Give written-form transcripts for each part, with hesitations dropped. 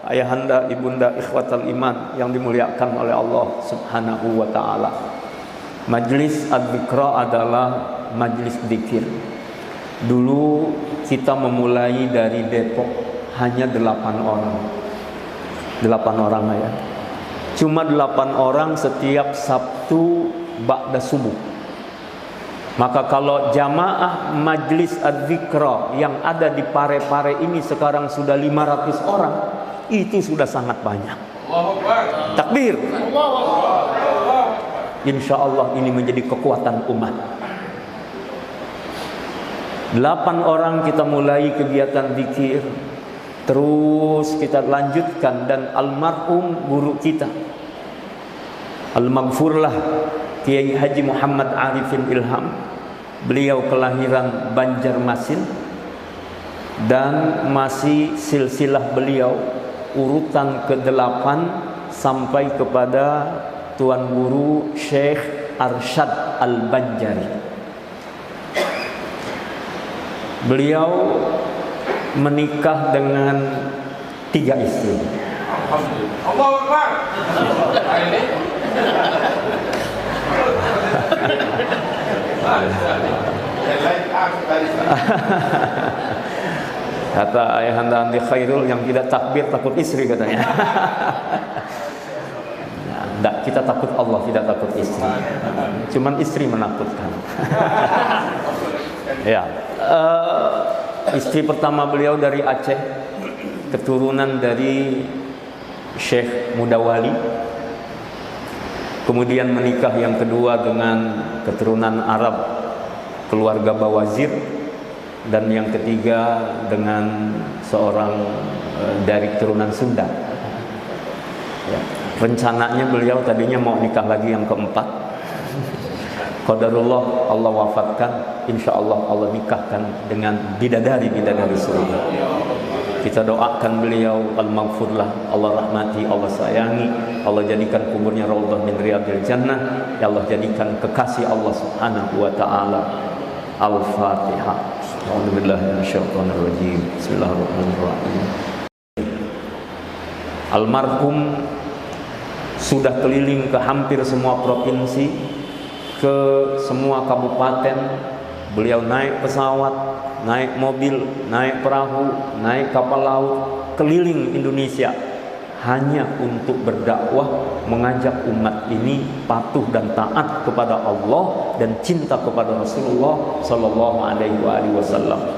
ayahanda, ibunda, ikhwatal iman yang dimuliakan oleh Allah Subhanahu wa taala. Majlis Adzikra adalah majlis zikir. Dulu kita memulai dari Depok hanya 8 orang. 8 orang ya. Cuma 8 orang setiap Sabtu ba'da subuh. Maka kalau jamaah majlis Adzikra yang ada di Pare-Pare ini sekarang sudah 500 orang, itu sudah sangat banyak. Takbir. Insya Allah ini menjadi kekuatan umat. 8 orang kita mulai kegiatan zikir, terus kita lanjutkan, dan almarhum guru kita Al-Maghfurlah Kiai Haji Muhammad Arifin Ilham, beliau kelahiran Banjarmasin, dan masih silsilah beliau urutan ke-8 sampai kepada Tuan Guru Syekh Arsyad Al-Banjari. Beliau menikah dengan 3 istri. Allahu Akbar. Kata ayahanda Andi Khairul, yang tidak takbir takut istri katanya. Enggak, kita takut Allah, tidak takut istri. Cuman istri menakutkan. Ya, istri pertama beliau dari Aceh, keturunan dari Syekh Mudawali. Kemudian menikah yang kedua dengan keturunan Arab, keluarga Bawazir, dan yang ketiga dengan seorang dari keturunan Sunda. Ya, rencananya beliau tadinya mau nikah lagi yang keempat. Qadarullah, Allah wafatkan. Insya Allah Allah nikahkan dengan bidadari surga. Kita doakan beliau Al-Maghfurlah, Allah rahmati, Allah sayangi, Allah jadikan kuburnya raudhah min riyadil jannah, ya Allah jadikan kekasih Allah Subhanahu wa taala. Al-Fatihah. A'udzubillahi minasyaitonir rajim. Bismillahirrahmanirrahim. Almarhum sudah keliling ke hampir semua provinsi, ke semua kabupaten. Beliau naik pesawat, naik mobil, naik perahu, naik kapal laut, keliling Indonesia hanya untuk berdakwah, mengajak umat ini patuh dan taat kepada Allah dan cinta kepada Rasulullah sallallahu alaihi wasallam.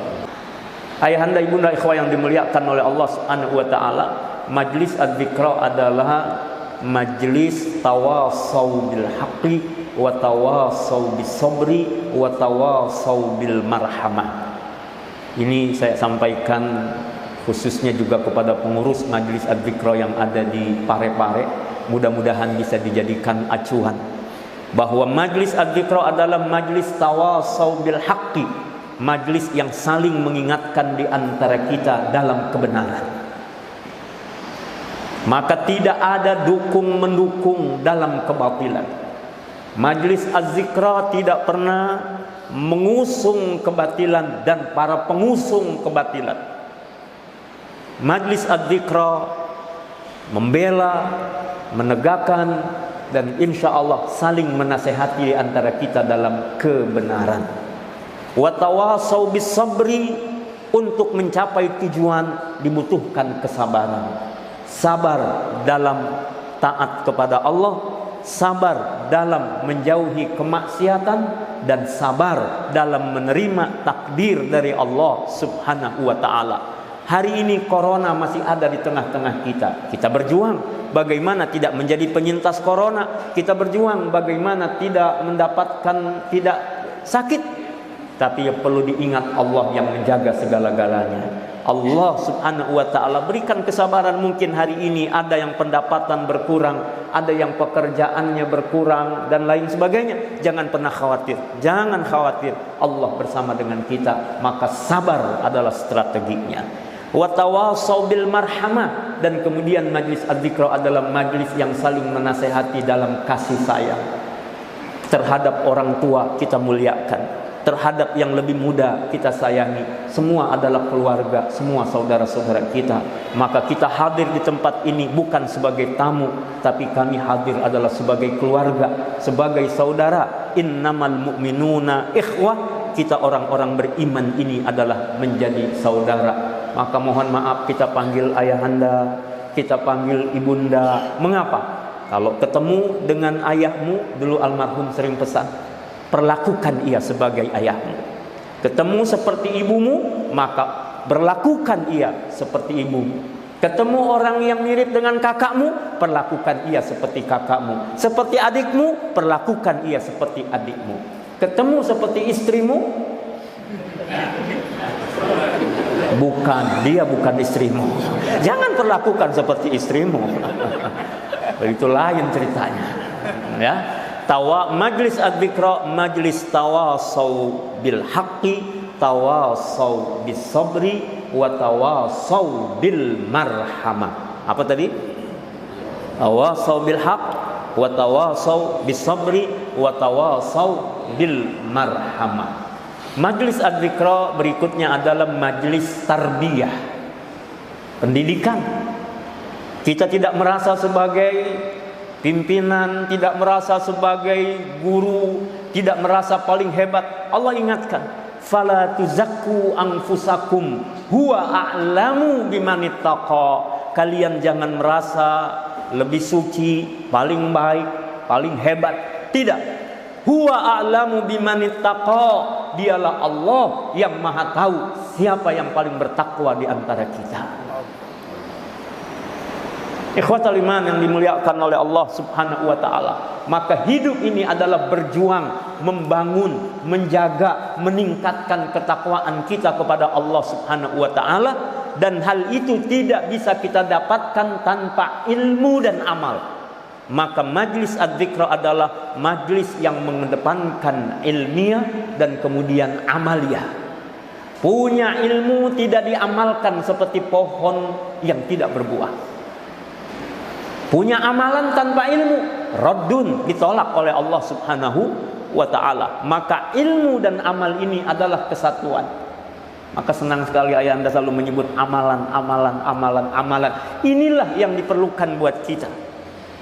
Ayahanda, ibunda, ikhwah yang dimuliakan oleh Allah Subhanahu wa taala, majlis Adzikra adalah majlis tawasau bil haqqi wa tawasau bis sabri wa tawasau bil marhamah. Ini saya sampaikan khususnya juga kepada pengurus majlis Adzikra yang ada di Pare-Pare. Mudah-mudahan bisa dijadikan acuan bahwa majlis Adzikra adalah majlis tawasau bil haqqi, majlis yang saling mengingatkan di antara kita dalam kebenaran. Maka tidak ada dukung-mendukung dalam kebatilan. Majlis Az-Zikra tidak pernah mengusung kebatilan dan para pengusung kebatilan. Majlis Az-Zikra membela, menegakkan, dan insya Allah saling menasehati di antara kita dalam kebenaran. Wa tawasau bis sabri, untuk mencapai tujuan dibutuhkan kesabaran. Sabar dalam taat kepada Allah, sabar dalam menjauhi kemaksiatan, dan sabar dalam menerima takdir dari Allah Subhanahu wa taala. Hari ini corona masih ada di tengah-tengah kita. Kita berjuang bagaimana tidak menjadi penyintas corona. Kita berjuang bagaimana tidak mendapatkan, tidak sakit. Tapi yang perlu diingat, Allah yang menjaga segala-galanya. Allah Subhanahu wa ta'ala berikan kesabaran. Mungkin hari ini ada yang pendapatan berkurang, ada yang pekerjaannya berkurang, dan lain sebagainya. Jangan pernah khawatir, jangan khawatir. Allah bersama dengan kita, maka sabar adalah strateginya. Wa tawasau bil marhamah, dan kemudian majlis Adzikra adalah majlis yang saling menasehati dalam kasih sayang. Terhadap orang tua kita muliakan, terhadap yang lebih muda kita sayangi. Semua adalah keluarga, semua saudara-saudara kita. Maka kita hadir di tempat ini bukan sebagai tamu, tapi kami hadir adalah sebagai keluarga, sebagai saudara. Innamal mu'minuna ikhwah. Kita orang-orang beriman ini adalah menjadi saudara. Maka mohon maaf kita panggil ayahanda, kita panggil ibunda. Mengapa? Kalau ketemu dengan ayahmu, dulu almarhum sering pesan, perlakukan ia sebagai ayahmu. Ketemu seperti ibumu, maka berlakukan ia seperti ibumu. Ketemu orang yang mirip dengan kakakmu, perlakukan ia seperti kakakmu. Seperti adikmu, perlakukan ia seperti adikmu. Ketemu seperti istrimu, dia bukan istrimu. Jangan perlakukan seperti istrimu. Itu lain ceritanya. Ya. Majlis adzikra, majlis tawasau bil haqqi, tawasau bis sabri, wa tawasau bil marhamah. Apa tadi? Tawasau bil haqq, wa tawasau bis sabri, wa tawasau bil marhamah. Majlis adzikra berikutnya adalah majlis tarbiyah, pendidikan. Kita tidak merasa sebagai pimpinan, tidak merasa sebagai guru, tidak merasa paling hebat. Allah ingatkan, fala tuzakku anfusakum huwa a'lamu bimanittaqa. Kalian jangan merasa lebih suci, paling baik, paling hebat. Tidak. Huwa a'lamu bimanittaqa. Dialah Allah yang Maha tahu siapa yang paling bertakwa di antara kita. Ikhwatal iman yang dimuliakan oleh Allah Subhanahu wa taala. Maka hidup ini adalah berjuang, membangun, menjaga, meningkatkan ketakwaan kita kepada Allah Subhanahu wa taala, dan hal itu tidak bisa kita dapatkan tanpa ilmu dan amal. Maka majlis adzikra adalah majlis yang mengedepankan ilmiah dan kemudian amaliyah. Punya ilmu tidak diamalkan seperti pohon yang tidak berbuah. Punya amalan tanpa ilmu, raddun, ditolak oleh Allah Subhanahu wa ta'ala. Maka ilmu dan amal ini adalah kesatuan. Maka senang sekali ayahanda selalu menyebut amalan. Inilah yang diperlukan buat kita,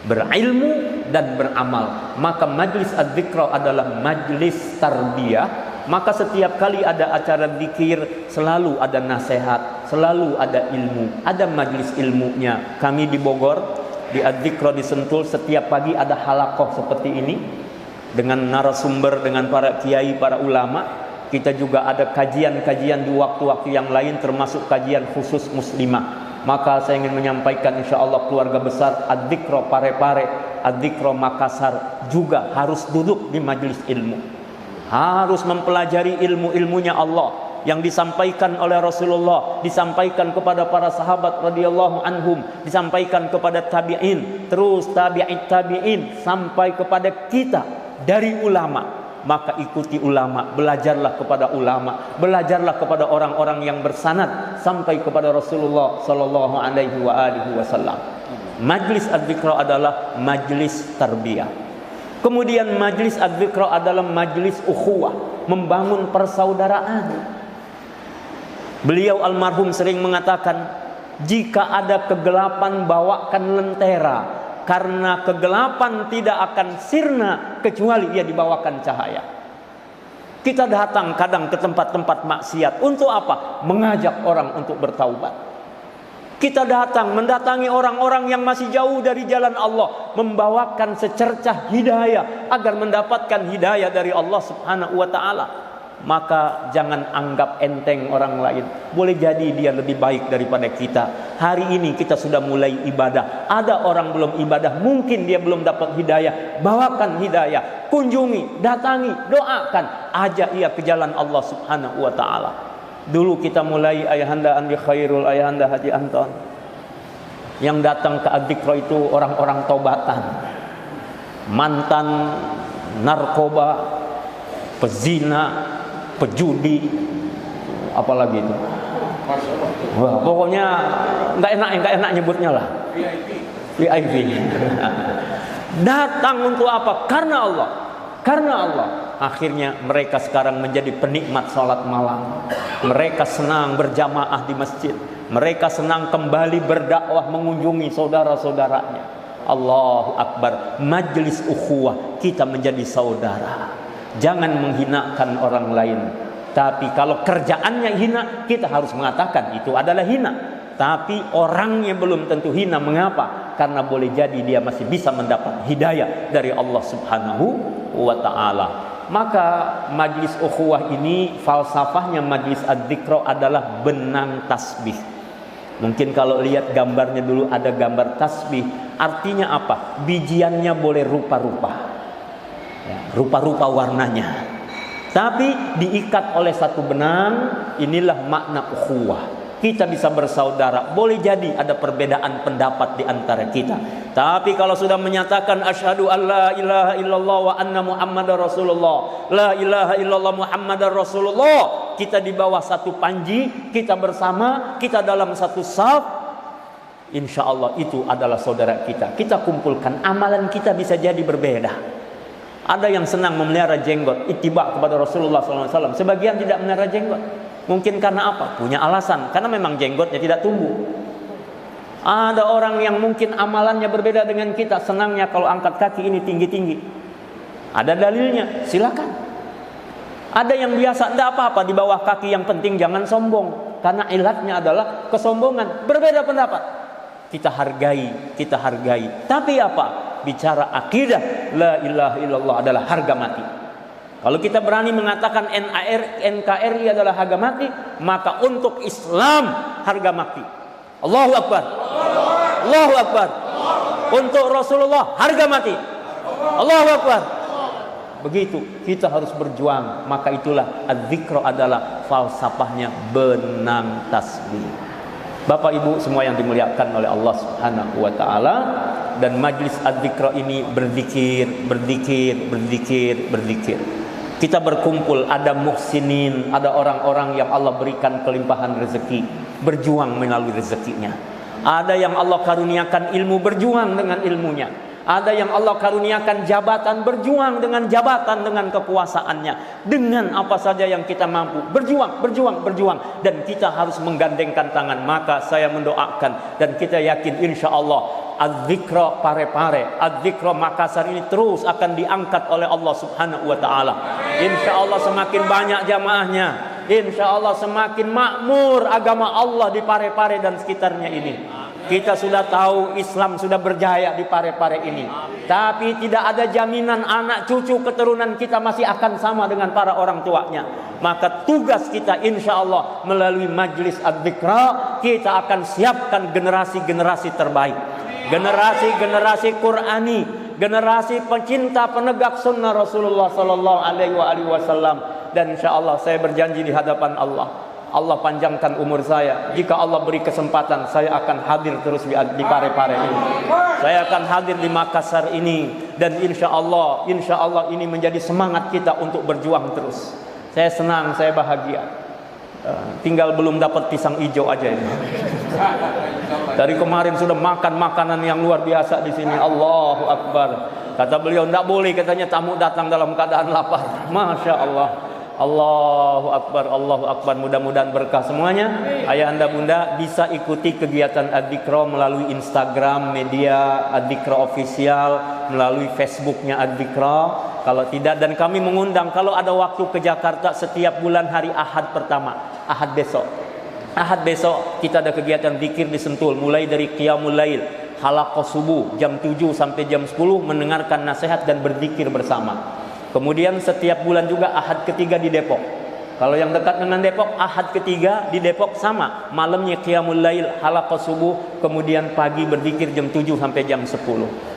berilmu dan beramal. Maka majlis adzikra adalah majlis tarbiyah. Maka setiap kali ada acara zikir, selalu ada nasihat, selalu ada ilmu, ada majlis ilmunya. Kami di Bogor, di Adzikra di Sentul, setiap pagi ada halaqah seperti ini dengan narasumber, dengan para kiai, para ulama. Kita juga ada kajian-kajian di waktu-waktu yang lain, termasuk kajian khusus muslimah. Maka saya ingin menyampaikan, insyaallah keluarga besar Adzikra Parepare, Adzikra Makassar juga harus duduk di majelis ilmu, harus mempelajari ilmu-ilmunya Allah yang disampaikan oleh Rasulullah, disampaikan kepada para sahabat radhiyallahu anhum, disampaikan kepada tabi'in, terus tabi'in sampai kepada kita dari ulama. Maka ikuti ulama, belajarlah kepada ulama, belajarlah kepada orang-orang yang bersanad sampai kepada Rasulullah sallallahu alaihi wasallam. Majlis adzikra adalah majlis tarbiyah. Kemudian majlis adzikra adalah majlis ukhuwah, membangun persaudaraan. Beliau almarhum sering mengatakan, jika ada kegelapan bawakan lentera, karena kegelapan tidak akan sirna kecuali ia dibawakan cahaya. Kita datang kadang ke tempat-tempat maksiat untuk apa? Mengajak orang untuk bertaubat. Kita mendatangi orang-orang yang masih jauh dari jalan Allah, membawakan secercah hidayah agar mendapatkan hidayah dari Allah Subhanahu wa taala. Maka jangan anggap enteng orang lain. Boleh jadi dia lebih baik daripada kita. Hari ini kita sudah mulai ibadah, ada orang belum ibadah, mungkin dia belum dapat hidayah. Bawakan hidayah, kunjungi, datangi, doakan, ajak ia ke jalan Allah Subhanahu wa ta'ala. Dulu kita mulai ayahanda Andi Khairul, ayahanda Haji Anton, yang datang ke Adzikra itu orang-orang taubatan, mantan narkoba, pezina, pejudi, apalagi itu. Wah, pokoknya nggak enak nyebutnya lah. VIP. Datang untuk apa? Karena Allah. Akhirnya mereka sekarang menjadi penikmat sholat malam. Mereka senang berjamaah di masjid. Mereka senang kembali berdakwah mengunjungi saudara-saudaranya. Allahu Akbar. Majlis ukhuwah, kita menjadi saudara. Jangan menghinakan orang lain. Tapi kalau kerjaannya hina, kita harus mengatakan itu adalah hina. Tapi orangnya belum tentu hina. Mengapa? Karena boleh jadi dia masih bisa mendapat hidayah dari Allah Subhanahu wa ta'ala. Maka majlis ukhuwah ini, falsafahnya majlis adzikra adalah benang tasbih. Mungkin kalau lihat gambarnya dulu, ada gambar tasbih. Artinya apa? Bijiannya boleh rupa-rupa, ya, rupa-rupa warnanya, tapi diikat oleh satu benang. Inilah makna ukhuwah. Kita bisa bersaudara. Boleh jadi ada perbedaan pendapat di antara kita, tapi kalau sudah menyatakan asyhadu alla ilaha illallah wa anna muhammadar rasulullah, la ilaha illallah muhammadar rasulullah, kita di bawah satu panji, kita bersama, kita dalam satu saf, insya Allah itu adalah saudara kita. Kita kumpulkan, amalan kita bisa jadi berbeda. Ada yang senang memelihara jenggot, ittiba kepada Rasulullah SAW. Sebagian tidak memelihara jenggot. Mungkin karena apa? Punya alasan. Karena memang jenggotnya tidak tumbuh. Ada orang yang mungkin amalannya berbeda dengan kita. Senangnya kalau angkat kaki ini tinggi-tinggi. Ada dalilnya, silakan. Ada yang biasa, tidak apa-apa di bawah kaki, yang penting jangan sombong. Karena ilatnya adalah kesombongan. Berbeda pendapat, kita hargai, kita hargai. Tapi apa? Bicara akidah, la ilaha illallah adalah harga mati. Kalau kita berani mengatakan NKRI adalah harga mati, maka untuk Islam harga mati. Allahu Akbar. Allahu Akbar. Untuk Rasulullah harga mati. Allahu Akbar. Begitu kita harus berjuang. Maka itulah adzikra adalah falsafahnya benang tasbih. Bapak Ibu semua yang dimuliakan oleh Allah Subhanahu wa taala, dan majlis adzikra ini berzikir, berzikir, berzikir, berzikir. Kita berkumpul, ada muhsinin, ada orang-orang yang Allah berikan kelimpahan rezeki, berjuang melalui rezekinya. Ada yang Allah karuniakan ilmu, berjuang dengan ilmunya. Ada yang Allah karuniakan jabatan, berjuang dengan jabatan, dengan kekuasaannya. Dengan apa saja yang kita mampu, berjuang, berjuang, berjuang. Dan kita harus menggandengkan tangan. Maka saya mendoakan dan kita yakin insya Allah adzikra Parepare, adzikra Makassar ini terus akan diangkat oleh Allah Subhanahu wa taala. Insya Allah semakin banyak jamaahnya, insya Allah semakin makmur agama Allah di Parepare dan sekitarnya ini. Kita sudah tahu Islam sudah berjaya di Parepare ini, tapi tidak ada jaminan anak cucu keturunan kita masih akan sama dengan para orang tuanya. Maka tugas kita insya Allah melalui majlis adzikra, kita akan siapkan generasi-generasi terbaik, generasi-generasi Qurani, generasi pencinta penegak sunnah Rasulullah Sallallahu Alaihi Wasallam. Dan insya Allah saya berjanji di hadapan Allah, Allah panjangkan umur saya. Jika Allah beri kesempatan, saya akan hadir terus di Parepare ini. Saya akan hadir di Makassar ini. Dan insya Allah ini menjadi semangat kita untuk berjuang terus. Saya senang, saya bahagia. Tinggal belum dapat pisang hijau aja ini. Dari kemarin sudah makan makanan yang luar biasa di sini. Allahu Akbar. Kata beliau, tidak boleh katanya tamu datang dalam keadaan lapar. Masya Allah. Allahu Akbar, Allahu Akbar. Mudah-mudahan berkah semuanya. Ayah anda bunda bisa ikuti kegiatan adzikra melalui Instagram media adzikra official, melalui Facebooknya adzikra. Kalau tidak, dan kami mengundang kalau ada waktu ke Jakarta setiap bulan hari Ahad pertama, Ahad besok. Ahad besok kita ada kegiatan zikir di Sentul, mulai dari Qiyamul Lail, halaqah subuh jam 7 sampai jam 10, mendengarkan nasihat dan berzikir bersama. Kemudian setiap bulan juga Ahad ketiga di Depok. Kalau yang dekat dengan Depok, Ahad ketiga di Depok sama. Malamnya Qiyamul Lail, halaqah subuh, kemudian pagi berzikir jam 7 sampai jam 10.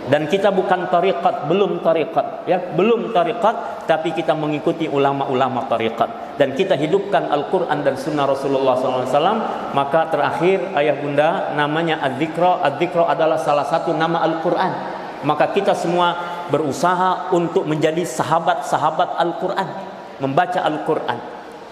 Dan kita bukan tariqat, belum tariqat, ya, belum tariqat, tapi kita mengikuti ulama-ulama tariqat. Dan kita hidupkan Al-Quran dan Sunnah Rasulullah SAW. Maka terakhir ayah bunda, namanya adzikra. Adzikra adalah salah satu nama Al-Quran. Maka kita semua berusaha untuk menjadi sahabat-sahabat Al-Quran, membaca Al-Quran.